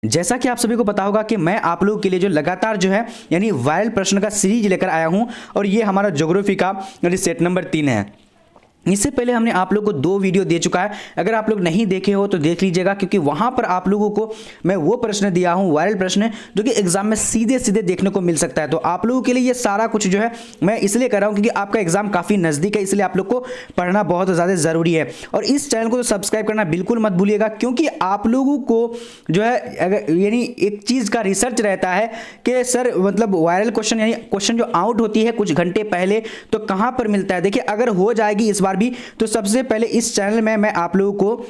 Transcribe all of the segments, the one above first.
जैसा कि आप सभी को पता होगा कि मैं आप लोगों के लिए जो लगातार जो है यानी वायरल प्रश्न का सीरीज लेकर आया हूं और ये हमारा ज्योग्राफी का यानी सेट नंबर 3 है। इससे पहले हमने आप लोगों को 2 वीडियो दे चुका है, अगर आप लोग नहीं देखे हो तो देख लीजिएगा, क्योंकि वहां पर आप लोगों को मैं वो प्रश्न दिया हूं वायरल प्रश्न जो कि एग्जाम में सीधे सीधे देखने को मिल सकता है। तो आप लोगों के लिए ये सारा कुछ जो है मैं इसलिए कर रहा हूं क्योंकि आपका एग्जाम काफ़ी नज़दीक है, इसलिए आप लोग को पढ़ना बहुत ज़्यादा ज़रूरी है। और इस चैनल को तो सब्सक्राइब करना बिल्कुल मत भूलिएगा, क्योंकि आप लोगों को जो है अगर यानी एक चीज़ का रिसर्च रहता है कि सर मतलब वायरल क्वेश्चन यानी क्वेश्चन जो आउट होती है कुछ घंटे पहले तो कहाँ पर मिलता है। देखिए अगर हो जाएगी इस बार भी तो सबसे पहले इस चैनल में मैं आप लोगों को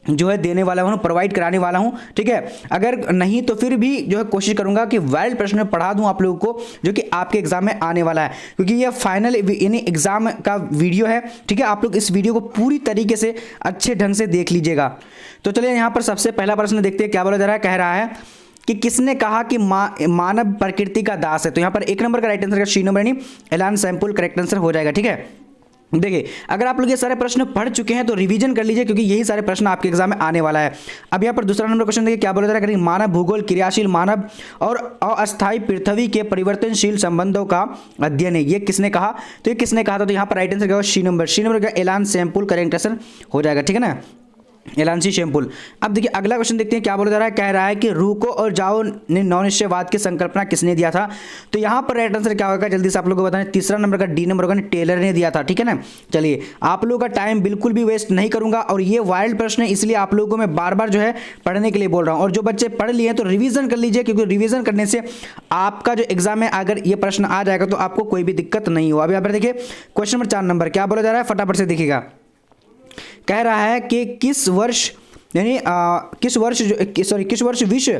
जो है देने वाला हूं, प्रोवाइड कराने वाला हूं, ठीक है। अगर नहीं तो फिर भी जो है कोशिश करूंगा कि वायरल प्रश्न पढ़ा दूं आप लोगों को जो कि आपके एग्जाम में आने वाला है, क्योंकि ये फाइनल यानी एग्जाम का वीडियो है, ठीक है। आप लोग इस वीडियो को पूरी तरीके से अच्छे ढंग से देख लीजिएगा। तो चलिए यहां पर सबसे पहला प्रश्न देखते हैं क्या बोला जा रहा है। कह रहा है कि किसने कहा कि मानव प्रकृति का दास है। तो यहां पर 1 नंबर का राइट आंसर का सी नंबर यानी एलान सैम्पल करेक्ट आंसर हो जाएगा, ठीक है। देखिए अगर आप लोग ये सारे प्रश्न पढ़ चुके हैं तो रिवीजन कर लीजिए, क्योंकि यही सारे प्रश्न आपके एग्जाम में आने वाला है। अब यहाँ पर दूसरा नंबर क्वेश्चन देखिए क्या बोला जा रहा है। मानव भूगोल क्रियाशील मानव और अस्थायी पृथ्वी के परिवर्तनशील संबंधों का अध्ययन है, ये किसने कहा। तो ये किसने कहा था, तो यहाँ पर राइट आंसर क्या होगा सी नंबर का एलान सैम्पल करेक्ट आंसर हो जाएगा, ठीक है ना, एलांसी शैम्पुल। अब देखिए अगला क्वेश्चन देखते हैं क्या बोला जा रहा है। कह रहा है कि रूको और जाओ ने नौनिश्चयवाद की संकल्पना किसने दिया था। तो यहाँ पर राइट आंसर क्या होगा जल्दी से आप लोगों को बताएं। तीसरा नंबर का डी नंबर होगा टेलर ने दिया था, ठीक है ना। चलिए आप लोगों का टाइम बिल्कुल भी वेस्ट नहीं करूंगा, और ये वायरल प्रश्न है इसलिए आप लोगों को मैं बार बार जो है पढ़ने के लिए बोल रहा हूँ। और जो बच्चे पढ़ लिए हैं तो रिविजन कर लीजिए, क्योंकि रिविजन करने से आपका जो एग्जाम में अगर ये प्रश्न आ जाएगा तो आपको कोई भी दिक्कत नहीं हो। अभी यहाँ पर देखिए क्वेश्चन नंबर 4 नंबर क्या बोला जा रहा है, फटाफट से देखिएगा। कह रहा है कि किस वर्ष यानी किस वर्ष विश्व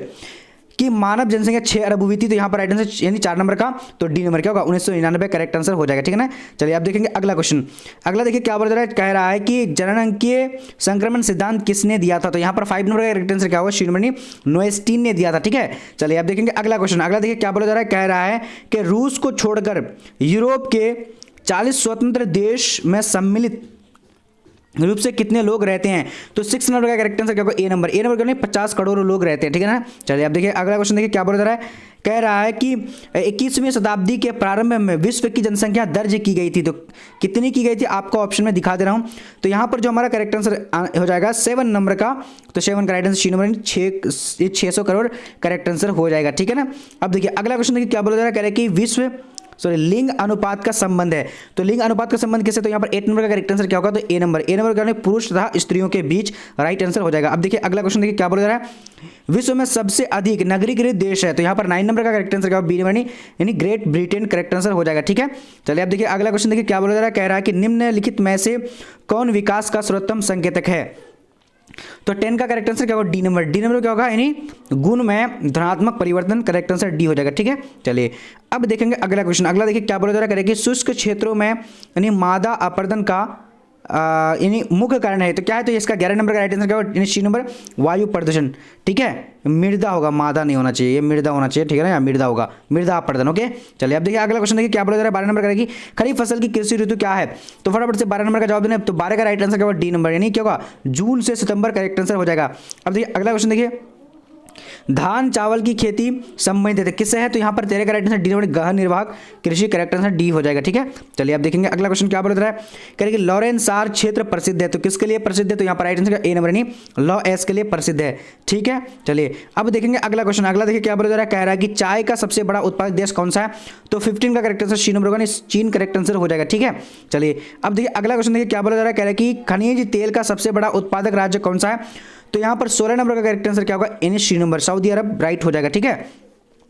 की मानव जनसंख्या 6 अरब हुई थी। तो यहाँ पर राइट आंसर यानी 4 नंबर का तो डी नंबर क्या होगा 1999 करेक्ट आंसर हो जाएगा, ठीक है ना। चलिए आप देखेंगे अगला क्वेश्चन। अगला देखिए क्या बोल रहा है। कह रहा है कि जननांगीय संक्रमण सिद्धांत किसने दिया था। तो यहाँ पर 5 नंबर का करेक्ट आंसर क्या होगा सी नंबर नोएस्टीन ने दिया था, ठीक है। चलिए आप देखेंगे अगला क्वेश्चन। अगला देखिए क्या बोला जा रहा है। कह रहा है कि रूस को छोड़कर यूरोप के 40 स्वतंत्र देश में सम्मिलित रूप से कितने लोग रहते हैं। तो 6 नंबर का करेक्ट आंसर क्या होगा ए नंबर का 50 करोड़ लोग रहते हैं, ठीक है ना। चलिए आप देखिए अगला क्वेश्चन देखिए क्या बोला जा रहा है। कह रहा है कि 21वीं शताब्दी के प्रारंभ में विश्व की जनसंख्या दर्ज की गई थी। तो कितनी की गई थी आपको ऑप्शन में दिखा दे रहा हूं। तो यहां पर जो हमारा करेक्ट आंसर हो जाएगा 7 नंबर का, तो 7 का right answer C number 600 crore correct answer हो जाएगा, ठीक है ना। अब देखिए अगला क्वेश्चन देखिए क्या बोला जा रहा है। कह रहा है कि विश्व लिंग अनुपात का संबंध है। तो लिंग अनुपात का संबंध कैसे, तो यहाँ पर 8 नंबर का करेक्ट आंसर क्या होगा, तो ए नंबर का पुरुष तथा स्त्रियों के बीच राइट आंसर हो जाएगा। अब देखिए अगला क्वेश्चन देखिए क्या बोला जा रहा है। विश्व में सबसे अधिक नगरीकृत देश है। तो यहाँ पर 9 नंबर का करेक्ट आंसर क्या होगा बी नंबर यानी ग्रेट ब्रिटेन करेक्ट आंसर हो जाएगा, ठीक है। चलिए अब देखिए अगला क्वेश्चन देखिए क्या बोला जा रहा है। कह रहा है कि निम्नलिखित में से कौन विकास का सर्वोत्तम संकेतक है। तो 10 का करेक्ट आंसर क्या होगा डी नंबर क्या होगा यानी गुण में धनात्मक परिवर्तन करेक्ट आंसर डी हो जाएगा, ठीक है। चलिए अब देखेंगे अगला क्वेश्चन। अगला देखिए क्या बोला जा रहा है कि शुष्क क्षेत्रों में यानी मादा अपर्दन का यानी मुख्य कारण है। तो क्या है, तो इसका 11 नंबर का राइट आंसर क्या होगा सी नंबर वायु प्रदूषण, ठीक है। मृदा होगा, मादा नहीं होना चाहिए, ये मृदा होना चाहिए, ठीक है ना, मृदा होगा, मृदा अपर्दन, ओके। चलिए अब देखिए अगला क्वेश्चन देखिए क्या बोला जा रहा है। 12 नंबर करेगी खरीफ फसल की कृषि ऋतु क्या है। तो फटाफट से 12 नंबर का जवाब देना। तो 12 का राइट आंसर क्या होगा डी नंबर यानी क्या होगा जून से सितंबर करेक्ट आंसर हो जाएगा। अब देखिए अगला क्वेश्चन देखिए धान चावल की खेती संबंधित है किससे है। तो यहाँ पर 13 का राइट आंसर डी नंबर गहन निर्वाहक कृषि करेक्ट आंसर डी हो जाएगा, ठीक है। चलिए आप देखेंगे अगला क्वेश्चन क्या बोल रहा है। कह कि लॉरेंसार क्षेत्र प्रसिद्ध है। तो किसके लिए प्रसिद्ध है, तो यहाँ पर राइट आंसर ए नंबर यानी लॉ एस के लिए प्रसिद्ध है, ठीक है। चलिए अब देखेंगे अगला क्वेश्चन। अगला देखिए क्या बोला जा रहा है। कह रहा है कि चाय का सबसे बड़ा उत्पादक देश कौन सा है। तो 15 का करेक्ट आंसर सी नंबर होगा चीन करेक्ट आंसर हो जाएगा, ठीक है। चलिए अब देखिए अगला क्वेश्चन देखिए क्या बोला जा रहा है। कह रहा है कि खनिज तेल का सबसे बड़ा उत्पादक राज्य कौन सा है। तो यहाँ पर 16 नंबर का करेक्ट आंसर क्या होगा यानी सी नंबर सऊदी अरब राइट हो जाएगा, ठीक है।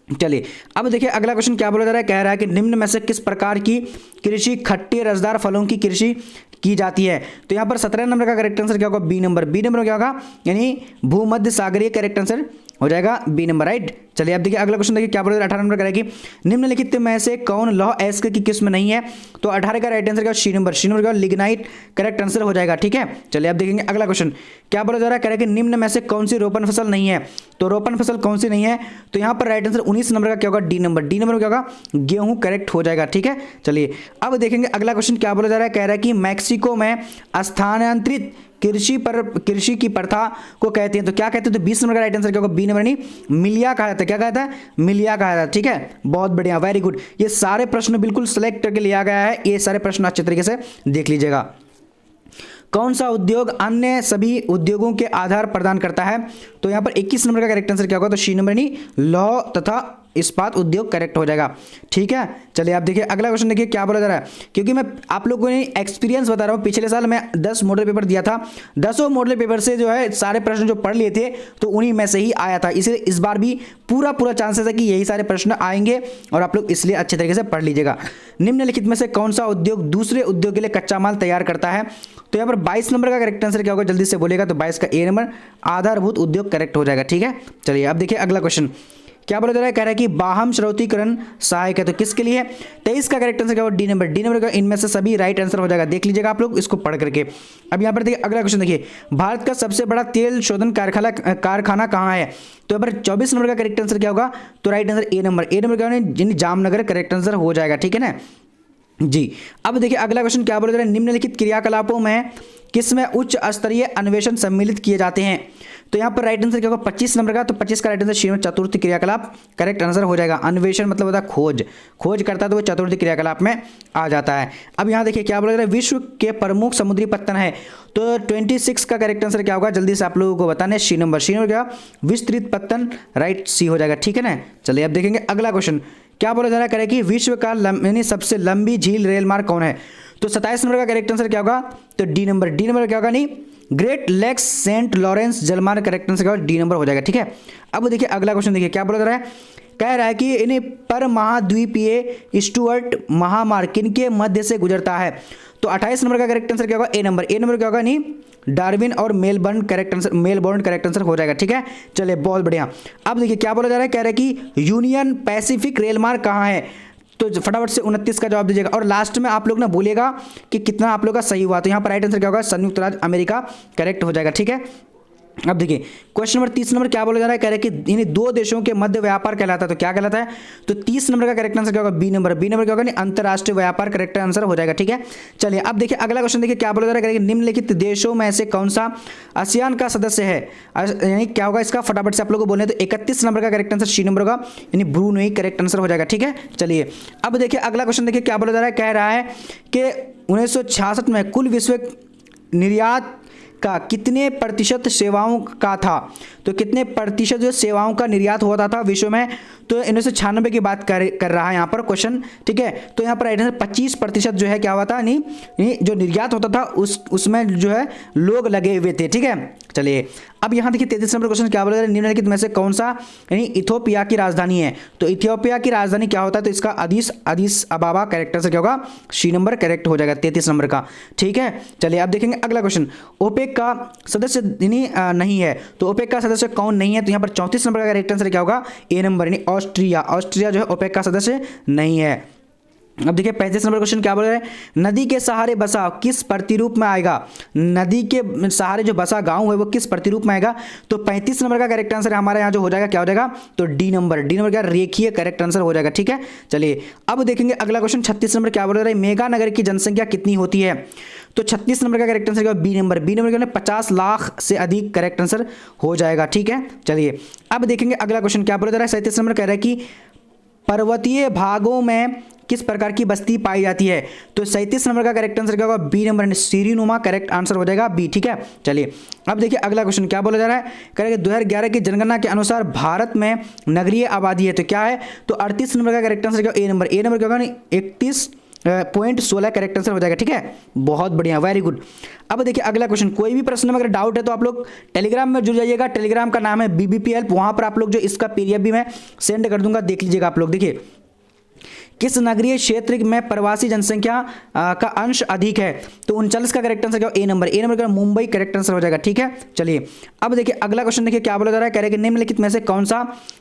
चलिए अब देखिए अगला क्वेश्चन क्या बोला जा रहा है। कह रहा है कि निम्न में से किस प्रकार की कृषि खट्टे रसदार फलों की कृषि की जाती है। तो यहाँ पर 17 नंबर का करेक्ट आंसर क्या होगा बी नंबर क्या होगा यानी भूमध्य सागरीय करेक्ट आंसर हो जाएगा बी नंबर, राइट। चलिए अब देखिए अगला क्वेश्चन देखिए क्या बोला जा रहा है। 18 नंबर करेगी निम्नलिखित में से कौन लौह अयस्क की किस्म नहीं है। तो 18 का राइट आंसर क्या सी नंबर का लिग्नाइट करेक्ट आंसर हो जाएगा, ठीक है। चलिए अब देखेंगे अगला क्वेश्चन क्या बोला जा रहा है। कह रहा है कि निम्न में से कौन सी रोपण फसल नहीं है। तो रोपण फसल कौन सी नहीं है। तो यहाँ पर राइट आंसर 19 नंबर का क्या होगा, डी नंबर। डी नंबर में क्या होगा, गेहूं करेक्ट हो जाएगा। ठीक है, चलिए अब देखेंगे अगला क्वेश्चन क्या बोला जा रहा है। कह रहा है कि मैक्सिको में स्थानांतरित कृषि की प्रथा को कहते हैं, तो क्या कहते हैं, तो 20 नंबर का राइट आंसर क्या होगा, बी नंबर नहीं, मिलिया कहा जाता है। क्या कहता है, मिलिया कहा जाता है। ठीक है, बहुत बढ़िया, वेरी गुड। ये सारे प्रश्न बिल्कुल सेलेक्ट करके लिया गया है, ये सारे प्रश्न अच्छे तरीके से देख लीजिएगा। कौन सा उद्योग अन्य सभी उद्योगों के आधार प्रदान करता है, तो यहाँ पर 21 नंबर का करेक्ट आंसर क्या होगा, तो सी नंबर नहीं, लौह तथा इस्पात उद्योग करेक्ट हो जाएगा। ठीक है, चलिए आप देखिए अगला क्वेश्चन देखिए क्या बोला जा रहा है, क्योंकि मैं आप लोगों को एक्सपीरियंस बता रहा हूँ। पिछले साल मैं 10 मॉडल पेपर दिया था, 10 मॉडल पेपर से जो है सारे प्रश्न जो पढ़ लिए थे तो उन्हीं में से ही आया था, इसलिए इस बार भी पूरा चांसेस है कि यही सारे प्रश्न आएंगे और आप लोग इसलिए अच्छे तरीके से पढ़ लीजिएगा। निम्नलिखित में से कौन सा उद्योग दूसरे उद्योग के लिए कच्चा माल तैयार करता है, तो यहाँ पर 22 नंबर का करेक्ट आंसर क्या होगा, जल्दी से बोलेगा, तो 22 का ए नंबर आधारभूत उद्योग करेक्ट हो जाएगा। ठीक है, चलिए अब देखिए अगला क्वेश्चन क्या बोला जा रहा है। कह रहा है कि बाह्य श्रौतीकरण सहायक है, तो किसके लिए है, 23 का करेक्ट आंसर क्या होगा, डी नंबर। डी नंबर का इनमें से सभी राइट आंसर हो जाएगा, देख लीजिएगा आप लोग इसको पढ़ करके। अब यहाँ पर देखिए अगला क्वेश्चन देखिए, भारत का सबसे बड़ा तेल शोधन कारखाना कहाँ है, तो यहाँ पर 24 नंबर का करेक्ट आंसर क्या होगा, तो right answer A number. A number क्या होगा, जामनगर करेक्ट आंसर हो जाएगा। ठीक है ना जी। अब देखिए अगला क्वेश्चन क्या बोला जा रहा है, निम्नलिखित क्रियाकलापों में किसमें उच्च स्तरीय अन्वेषण सम्मिलित किए जाते हैं, तो यहाँ पर राइट आंसर क्या होगा, 25 नंबर का, तो 25 का राइट आंसर श्रीमद चतुर्थ क्रियाकलाप करेक्ट आंसर हो जाएगा। अन्वेषण मतलब होता है खोज करता है, तो वो चतुर्थ क्रियाकलाप में आ जाता है। अब यहाँ देखिए क्या बोला जा रहा है, विश्व के प्रमुख समुद्री पत्तन है, तो 26 का करेक्ट आंसर क्या होगा, जल्दी से आप लोगों को बताना है, सी नंबर। सी नंबर क्या, विस्तृत पत्तन, राइट सी हो जाएगा। ठीक है ना, चलिए अब देखेंगे अगला क्वेश्चन क्या बोला जा रहा है। करें कि विश्व का यानी सबसे लंबी झील रेल मार्ग कौन है, तो 27 नंबर का करेक्ट आंसर क्या होगा, तो डी नंबर। डी नंबर क्या होगा, नहीं, ग्रेट लेक्स सेंट लॉरेंस जलमार्ग करेक्ट आंसर क्या होगा, डी नंबर हो जाएगा। ठीक है, अब देखिए अगला क्वेश्चन देखिए क्या बोला जा रहा है। कह रहा है कि इन्हें पर महाद्वीपीय स्टुअर्ट महामार्ग किनके मध्य से गुजरता है, तो 28 नंबर का करेक्ट आंसर क्या होगा, ए नंबर। ए नंबर क्या होगा, नहीं, डार्विन और मेलबर्न करेक्ट आंसर हो जाएगा। ठीक है, चलिए बहुत बढ़िया। अब देखिए क्या बोला जा रहा है, कह रहा है कि यूनियन पैसिफिक रेल मार्ग कहाँ है, तो फटाफट से 29 का जवाब दीजिएगा और लास्ट में आप लोग ना बोलिएगा कि कितना आप लोग का सही हुआ, तो यहाँ पर राइट आंसर क्या होगा, संयुक्त राज्य अमेरिका करेक्ट हो जाएगा। ठीक है, अब देखिए क्वेश्चन नंबर 30 नंबर क्या बोला जा रहा है, कह रहे हैं कि इन्हें दो देशों के मध्य व्यापार कहलाता है, तो क्या कहलाता है, तो 30 नंबर का करेक्ट आंसर क्या होगा, बी नंबर। बी नंबर क्या होगा, नहीं, अंतरराष्ट्रीय व्यापार करेक्ट आंसर हो जाएगा। ठीक है, चलिए अब देखिए अगला क्वेश्चन देखिए क्या बोला जा रहा है, निम्नलिखित देशों में से कौन सा आसियान का सदस्य है, यानी क्या होगा इसका, फटाफट से आप लोग को बोलने, तो 31 नंबर का करेक्ट आंसर सी नंबर होगा, यानी ब्रूनेई करेक्ट आंसर हो जाएगा। ठीक है, चलिए अब देखिए अगला क्वेश्चन देखिए क्या बोला जा रहा है, कह रहा है कि 1966 में कुल विश्व निर्यात का कितने प्रतिशत सेवाओं का था, तो कितने प्रतिशत जो सेवाओं का निर्यात होता था विश्व में, तो 1996 की बात कर रहा है यहाँ पर क्वेश्चन। ठीक है, तो यहाँ पर 25% जो है क्या हुआ था, नहीं जो निर्यात होता था उसमें जो है लोग लगे हुए थे। ठीक है, चलिए अब यहाँ देखिए 33 नंबर क्वेश्चन क्या बोला जा रहा है, निम्नलिखित में से कौन सा यानी इथियोपिया की राजधानी है, तो इथियोपिया की राजधानी क्या होता है, तो इसका अदीस अबाबा करेक्टर से क्या होगा, सी नंबर करेक्ट हो जाएगा 33 नंबर का। ठीक है, चलिए अब देखेंगे अगला क्वेश्चन, ओपेक का सदस्य नहीं है, तो ओपेक का सदस्य कौन नहीं है, तो यहाँ पर 34 नंबर का करेक्ट आंसर क्या होगा, ए नंबर, यानी ऑस्ट्रिया जो है ओपेक का सदस्य नहीं है। अब देखिए 35 नंबर क्वेश्चन क्या बोल रहे हैं, नदी के सहारे बसा किस प्रतिरूप में आएगा, नदी के सहारे जो बसा गांव है वो किस प्रतिरूप में आएगा, तो 35 नंबर का करेक्ट आंसर हमारे यहाँ जो हो जाएगा क्या हो जाएगा, तो डी नंबर। डी नंबर क्या, रेखीय करेक्ट आंसर हो जाएगा। ठीक है, चलिए अब देखेंगे अगला क्वेश्चन 36 नंबर क्या बोल रहा है, मेगानगर की जनसंख्या कितनी होती है, तो 36 नंबर का करेक्ट आंसर क्या, बी नंबर। बी नंबर क्या, 50 लाख से अधिक करेक्ट आंसर हो जाएगा। ठीक है, चलिए अब देखेंगे अगला क्वेश्चन क्या बोला जा रहा है, 37 नंबर कह रहा है कि पर्वतीय भागों में किस प्रकार की बस्ती पाई जाती है, तो 37 नंबर का करेक्ट आंसर क्या होगा, बी नंबर, सीरीनुमा करेक्ट आंसर हो जाएगा बी। ठीक है, चलिए अब देखिए अगला क्वेश्चन क्या बोला जा रहा है, करेंगे 2011 की जनगणना के अनुसार भारत में नगरीय आबादी है, तो क्या है, तो 38 नंबर का करेक्ट आंसर क्या, ए नंबर। ए नंबर क्या होगा, 31.16 करेक्ट आंसर हो जाएगा। ठीक है, बहुत बढ़िया, वेरी गुड। अब देखिए अगला क्वेश्चन, कोई भी प्रश्न में अगर डाउट है तो आप लोग टेलीग्राम में जुड़ जाइएगा, टेलीग्राम का नाम है BBP हेल्प, वहां पर आप लोग जो इसका PDF भी मैं सेंड कर दूंगा, देख लीजिएगा आप लोग। देखिए किस नगरीय क्षेत्र में प्रवासी जनसंख्या का अंश अधिक है? तो 39 का करेक्ट आंसर क्या होगा? ए नंबर। ए नंबर का मुंबई करेक्ट आंसर हो जाएगा। ठीक है, चलिए अब देखिए अगला क्वेश्चन देखिए क्या बोला जा रहा है, कह रहे हैं कि निम्नलिखित में से कौन सा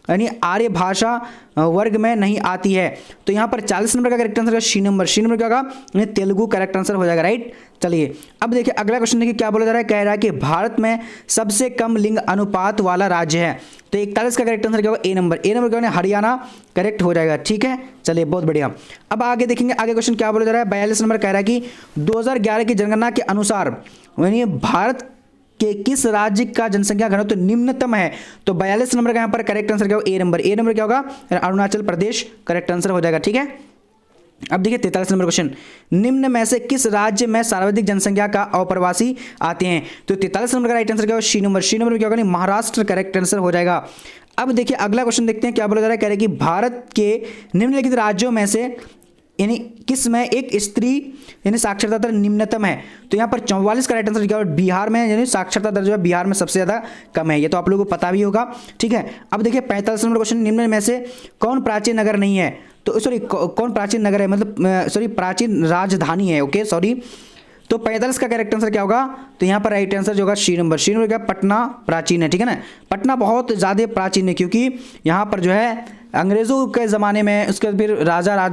यानी आर्य भाषा वर्ग में नहीं आती है? तो यहाँ पर 40 नंबर का correct answer C number. C number क्या होगा? तेलुगु करेक्ट आंसर हो जाएगा। राइट, चलिए अब देखिए अगला क्वेश्चन देखिए क्या बोला जा रहा है, कह रहा है कि भारत में सबसे कम लिंग अनुपात वाला राज्य है? तो 41 का करेक्ट आंसर क्या होगा? ए नंबर। ए नंबर क्या होगा? हरियाणा करेक्ट हो जाएगा। ठीक है, चलिए बहुत बढ़िया। अब आगे देखेंगे, आगे क्वेश्चन क्या बोला जा रहा है, 42 नंबर कह रहा है कि 2011 की जनगणना के अनुसार यानी भारत के किस राज्य का जनसंख्या घनत्व तो निम्नतम है? तो 42 नंबर का यहाँ पर करेक्ट आंसर क्या होगा? ए नंबर। ए नंबर क्या होगा? अरुणाचल प्रदेश करेक्ट आंसर हो जाएगा। ठीक है, अब देखिए 43 नंबर क्वेश्चन, निम्न में से किस राज्य में सर्वाधिक जनसंख्या का अप्रवासी आते हैं? तो 43 नंबर का राइट आंसर क्या होगा? सी नंबर। सी नंबर में क्या होगा? महाराष्ट्र करेक्ट आंसर हो जाएगा। अब देखिए अगला क्वेश्चन देखते हैं क्या बोला जा रहा है, कह रहे हैं कि भारत के निम्नलिखित राज्यों में से यानी किस में एक स्त्री यानी साक्षरता दर निम्नतम है? तो यहाँ पर 44 का राइट आंसर क्या होगा? बिहार में यानी साक्षरता दर जो है बिहार में सबसे ज़्यादा कम है, ये तो आप लोगों को पता भी होगा। ठीक है, अब देखिए 45 नंबर क्वेश्चन, निम्न में से कौन प्राचीन नगर नहीं है? तो सॉरी कौन प्राचीन नगर है, मतलब सॉरी प्राचीन राजधानी है। ओके सॉरी, तो 45 का करेक्ट आंसर क्या होगा? तो यहाँ पर राइट आंसर जो होगा सी नंबर। सी नंबर क्या? पटना प्राचीन है। ठीक है ना, पटना बहुत ज़्यादा प्राचीन है क्योंकि यहाँ पर जो है अंग्रेज़ों के ज़माने में उसके फिर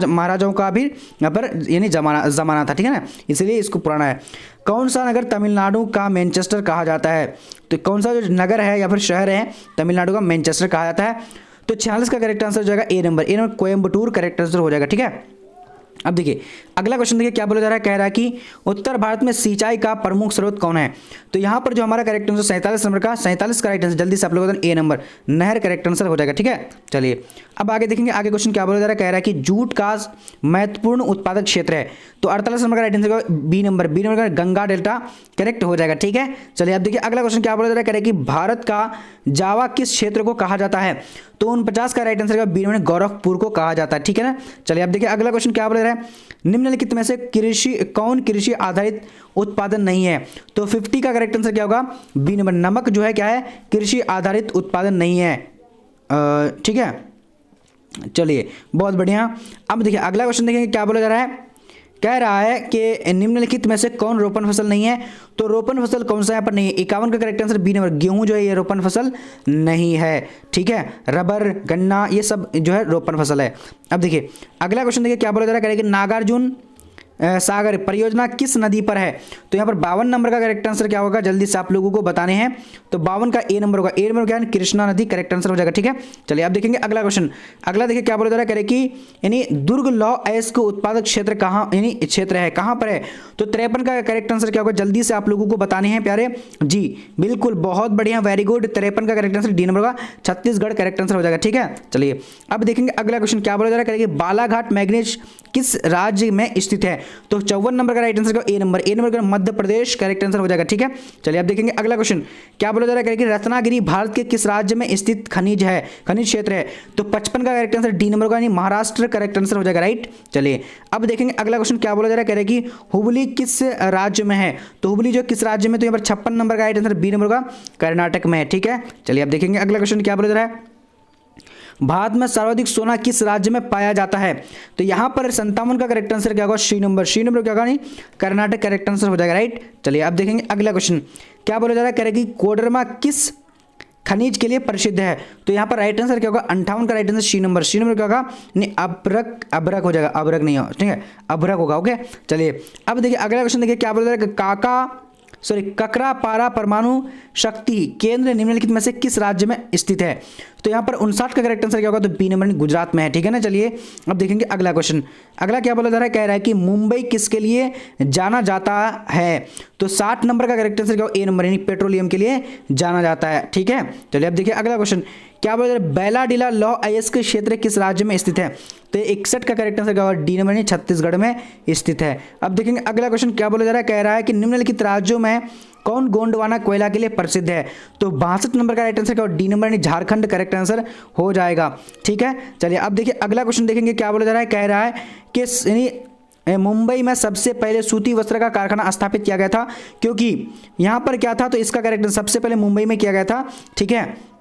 महाराजाओं का भी यहाँ पर यानी ज़माना था। ठीक है ना, इसलिए इसको पुराना है। कौन सा नगर तमिलनाडु का मैनचेस्टर कहा जाता है? तो कौन सा जो नगर है या फिर शहर है तमिलनाडु का मैनचेस्टर कहा जाता है? तो 46 का करेक्ट आंसर हो जाएगा ए नंबर। ए नंबर कोयम्बटूर करेक्ट आंसर हो जाएगा। ठीक है, अब देखिए अगला क्वेश्चन देखिए क्या बोला जा रहा है, कह रहा है कि उत्तर भारत में सिंचाई का प्रमुख स्रोत कौन है? तो यहाँ पर जो हमारा करेक्ट आंसर 47 नंबर का 47 का राइट आंसर, जल्दी से आप लोग ए नंबर नहर करेक्ट आंसर हो जाएगा। ठीक है, चलिए अब आगे देखेंगे, आगे क्वेश्चन क्या बोला जा रहा है, कह रहा है कि जूट का महत्वपूर्ण उत्पादक क्षेत्र है? तो 48 नंबर का right answer B number. B number का गंगा डेल्टा करेक्ट हो जाएगा। ठीक है, चलिए अब देखिए अगला क्वेश्चन क्या बोला जा रहा है, कह रहा है कि भारत का जावा किस क्षेत्र को कहा जाता है? तो 49 का right answer B number Gorakhpur को कहा जाता है। ठीक है ना, चलिए अब देखिए अगला क्वेश्चन क्या बोल रहा है, निम्नलिखित में से कृषि आधारित उत्पादन नहीं है? तो 50 का करेक्ट आंसर क्या होगा? B number. नमक जो है क्या है? कृषि आधारित उत्पादन नहीं है। ठीक है, चलिए बहुत बढ़िया। अब देखिए अगला क्वेश्चन देखेंगे क्या बोला जा रहा है, कह रहा है कि निम्नलिखित में से कौन रोपण फसल नहीं है? तो रोपण फसल कौन सा यहाँ पर नहीं है? 51 का करेक्ट आंसर बी नंबर। गेहूं जो है ये रोपण फसल नहीं है। ठीक है, रबर गन्ना ये सब जो है रोपण फसल है। अब देखिए अगला क्वेश्चन देखिए क्या बोला जा रहा है, कि नागार्जुन सागर परियोजना किस नदी पर है? तो यहाँ पर 52 नंबर का करेक्ट आंसर क्या होगा? जल्दी से आप लोगों को बताने हैं। तो 52 का ए नंबर होगा। ए नंबर क्या है? कृष्णा नदी करेक्ट आंसर हो जाएगा। ठीक है, चलिए अब देखेंगे अगला क्वेश्चन। अगला देखिए क्या बोला जा रहा है, कह रहे कि यानी दुर्ग लौह अयस्क उत्पादक क्षेत्र कहाँ यानी क्षेत्र है, कहाँ पर है? तो 53 का करेक्ट आंसर क्या होगा? जल्दी से आप लोगों को बताने हैं प्यारे जी। बिल्कुल बहुत बढ़िया, वेरी गुड। 53 का करेक्ट आंसर डी नंबर होगा, छत्तीसगढ़ करेक्ट आंसर हो जाएगा। ठीक है, चलिए अब देखेंगे अगला क्वेश्चन क्या बोला जा रहा है, कह रहे कि बालाघाट मैग्नीज किस राज्य में स्थित है? तो 54 नंबर का right answer A number. A number का मध्य प्रदेश करेक्ट आंसर हो जाएगा। ठीक है, चलिए अब देखेंगे अगला क्वेश्चन क्या बोला जा रहा है, कि रत्नागिरी भारत के किस राज्य में स्थित खनिज क्षेत्र है? तो 55 का करेक्ट आंसर डी नंबर का यानी महाराष्ट्र करेक्ट आंसर हो जाएगा। राइट, चलिए अब देखेंगे अगला क्वेश्चन क्या बोला जा रहा है, कह रहे कि हुबली किस राज्य में है? तो हुबली जो किस राज्य में? तो यहाँ पर 56 नंबर का राइट आंसर बी नंबर का कर्नाटक में है। ठीक है, चलिए अब देखेंगे अगला क्वेश्चन क्या बोला जा रहा है, भारत में सर्वाधिक सोना किस राज्य में पाया जाता है? तो यहाँ पर 57 का करेक्ट आंसर क्या होगा? सी नंबर। सी नंबर क्या होगा? नहीं कर्नाटक करेक्ट आंसर हो जाएगा। राइट, चलिए अब देखेंगे अगला क्वेश्चन क्या बोला जा रहा है, कह रहे कि कोडरमा किस खनिज के लिए प्रसिद्ध है? तो यहाँ पर राइट आंसर क्या होगा? 58 का right answer C number. C number क्या होगा? नहीं अभ्रक हो जाएगा, अभ्रक नहीं हो। ठीक है, अभ्रक होगा। ओके, चलिए अब देखिए अगला क्वेश्चन देखिए क्या बोला जा रहा है, ककरापारा परमाणु शक्ति केंद्र निम्नलिखित में से किस राज्य में स्थित है? तो यहाँ पर 59 का करेक्ट आंसर क्या होगा? तो बी नंबर गुजरात में है। ठीक है ना, चलिए अब देखेंगे अगला क्वेश्चन। अगला क्या बोला जा रहा है, कह रहा है कि मुंबई किसके लिए जाना जाता है? तो 60 नंबर का करेक्ट आंसर क्या होगा? ए नंबर यानी पेट्रोलियम के लिए जाना जाता है। ठीक है, चलिए अब देखिए अगला क्वेश्चन क्या बोला जा रहा है, बैलाडीला लौह अयस्क क्षेत्र किस राज्य में स्थित है? तो 61 का करेक्ट आंसर क्या होगा? डी नंबर यानी छत्तीसगढ़ में स्थित है। अब देखेंगे अगला क्वेश्चन क्या बोला जा रहा है, कह रहा है कि निम्नलिखित राज्यों में कौन गोंडवाना कोयला के लिए प्रसिद्ध है? तो 62 नंबर का राइट आंसर क्या होगा? डी नंबर यानी झारखंड करेक्ट आंसर हो जाएगा। ठीक है, चलिए अब देखिए अगला क्वेश्चन देखेंगे क्या बोला जा रहा है, कह रहा है कि मुंबई में सबसे पहले सूती वस्त्र का कारखाना स्थापित किया गया था, क्योंकि यहाँ पर क्या था? तो इसका करेक्ट सबसे पहले मुंबई में किया गया था। ठीक है,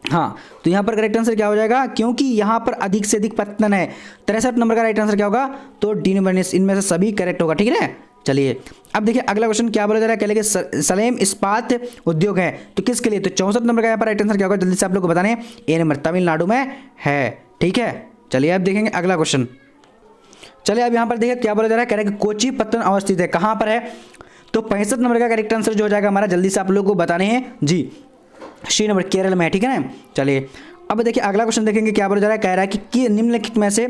हाँ, तो यहाँ पर करेक्ट आंसर क्या हो जाएगा, क्योंकि यहाँ पर अधिक से अधिक पतन है। 63 नंबर का राइट आंसर क्या होगा, तो डी नंबर, इनमें से सभी करेक्ट होगा, ठीक है। चलिए अब देखिए अगला क्वेश्चन क्या बोला जा रहा है, कह लेंगे सलेम इस्पात उद्योग है, तो किसके लिए, तो 64 नंबर का यहाँ पर राइट आंसर क्या होगा, जल्दी से आप लोग को बताने, ए नंबर, तमिलनाडु में है, ठीक है। चलिए अब देखेंगे अगला क्वेश्चन। चलिए अब यहाँ पर देखिए क्या बोला जा रहा है, कह रहे हैं कि कोची पत्तन अवस्थित है, कहाँ पर है, तो 65 नंबर का करेक्ट आंसर जो हो जाएगा हमारा, जल्दी से आप लोगों को बताने हैं जी, सी नंबर, केरल में है, ठीक है ना। चलिए अब देखिए अगला क्वेश्चन देखेंगे क्या बोला जा रहा है, कह रहा है कि निम्नलिखित में से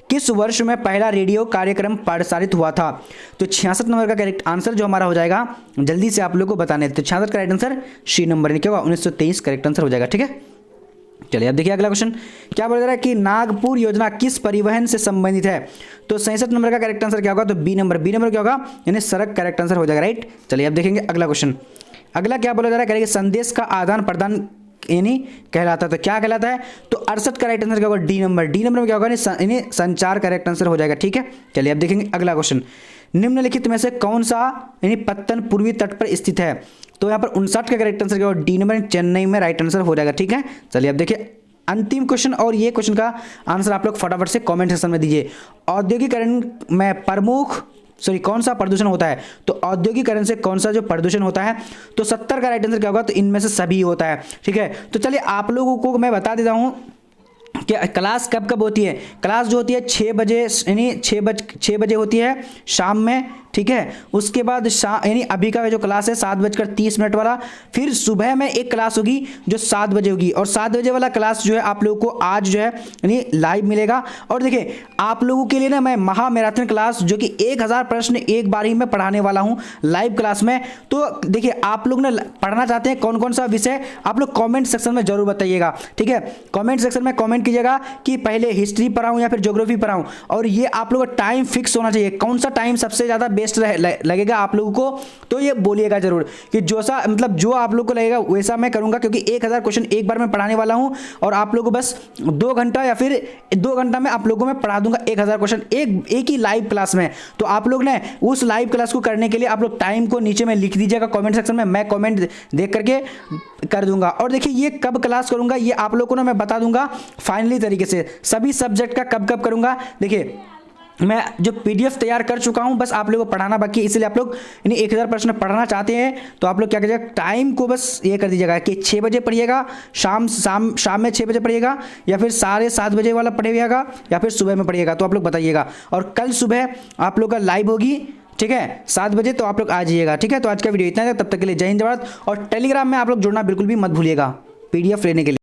किस वर्ष में पहला रेडियो कार्यक्रम प्रसारित हुआ था, तो 66 नंबर का करेक्ट आंसर जो हमारा हो जाएगा, जल्दी से आप लोग को बताने, तो 66 का राइट आंसर सी नंबर, क्या होगा 1923 करेक्ट आंसर हो जाएगा, ठीक है। चलिए अब देखिए अगला क्वेश्चन क्या बोला जा रहा है कि नागपुर योजना किस परिवहन से संबंधित है, तो 67 नंबर का करेक्ट आंसर क्या होगा, तो बी नंबर, बी नंबर क्या होगा, यानी सड़क करेक्ट आंसर हो जाएगा, राइट। चलिए अब देखेंगे अगला क्वेश्चन। अगला क्या बोला जा रहा है, करेंगे संदेश का आदान प्रदान यानी कहलाता है, तो क्या कहलाता है, तो 68 का राइट आंसर क्या होगा, डी नंबर, डी नंबर में क्या होगा, यानी संचार करेक्ट आंसर हो जाएगा, ठीक है। चलिए अब देखेंगे अगला क्वेश्चन। निम्नलिखित में से कौन सा यानी पत्तन पूर्वी तट पर स्थित है, तो यहाँ पर 59 का करेक्ट आंसर क्या होगा, डी नंबर, चेन्नई में राइट आंसर हो जाएगा, ठीक है। चलिए अब देखिए अंतिम क्वेश्चन, और ये क्वेश्चन का आंसर आप लोग फटाफट से कमेंट सेक्शन में दीजिए। औद्योगिकरण में कौन सा प्रदूषण होता है, तो औद्योगिकरण से कौन सा जो प्रदूषण होता है, तो 70 का राइट आंसर क्या होगा, तो इनमें से सभी होता है, ठीक है। तो चलिए आप लोगों को मैं बता देता हूँ कि क्लास कब कब होती है, क्लास जो होती है 6 बजे, यानी 6 बजे होती है शाम में, ठीक है। उसके बाद यानी अभी का जो क्लास है 7:30 वाला, फिर सुबह में एक क्लास होगी जो 7 बजे होगी, और 7 बजे वाला क्लास जो है आप लोगों को आज जो है यानी लाइव मिलेगा। और देखिए आप लोगों के लिए ना मैं महा मैराथन क्लास जो कि 1000 प्रश्न एक बार ही में पढ़ाने वाला हूँ लाइव क्लास में। तो देखिए आप लोग ना पढ़ना चाहते हैं कौन कौन सा विषय, आप लोग कॉमेंट सेक्शन में जरूर बताइएगा, ठीक है। कॉमेंट सेक्शन में कॉमेंट कीजिएगा कि पहले हिस्ट्री पढ़ाऊँ या फिर ज्योग्राफी पढ़ाऊँ, और ये आप लोगों का टाइम फिक्स होना चाहिए, कौन सा टाइम सबसे ज़्यादा बेस्ट लगेगा आप लोगों को, तो ये बोलिएगा जरूर कि जो आप लोग को लगेगा वैसा मैं करूंगा, क्योंकि 1000 क्वेश्चन एक बार में पढ़ाने वाला हूं, और आप लोगों को बस 2 घंटा या फिर 2 घंटा में आप लोगों को मैं पढ़ा दूंगा 1000 क्वेश्चन एक ही लाइव क्लास में। तो आप लोग ने उस लाइव क्लास को करने के लिए आप लोग टाइम को नीचे में लिख दीजिएगा कॉमेंट सेक्शन में, मैं कॉमेंट देख करके कर दूंगा। और देखिए ये कब क्लास करूंगा ये आप लोगों को ना मैं बता दूंगा फाइनली तरीके से, सभी सब्जेक्ट का कब कब करूंगा। देखिए मैं जो पीडीएफ तैयार कर चुका हूं, बस आप लोगों को पढ़ाना बाकी है, इसलिए आप लोग यानी 1000 प्रश्न पढ़ना चाहते हैं तो आप लोग क्या कीजिएगा, टाइम को बस ये कर दीजिएगा कि 6 बजे पढ़िएगा, शाम में 6 बजे पढ़िएगा, या फिर 7:30 बजे वाला पढ़िएगा, या फिर सुबह में पढ़िएगा, तो आप लोग बताइएगा। और कल सुबह आप लोग का लाइव होगी, ठीक है 7 बजे, तो आप लोग आ जाइएगा, ठीक है। तो आज का वीडियो इतना है, तब तक के लिए जय हिंद, जय भारत। और टेलीग्राम में आप लोग जुड़ना बिल्कुल भी मत भूलिएगा पीडीएफ लेने के लिए।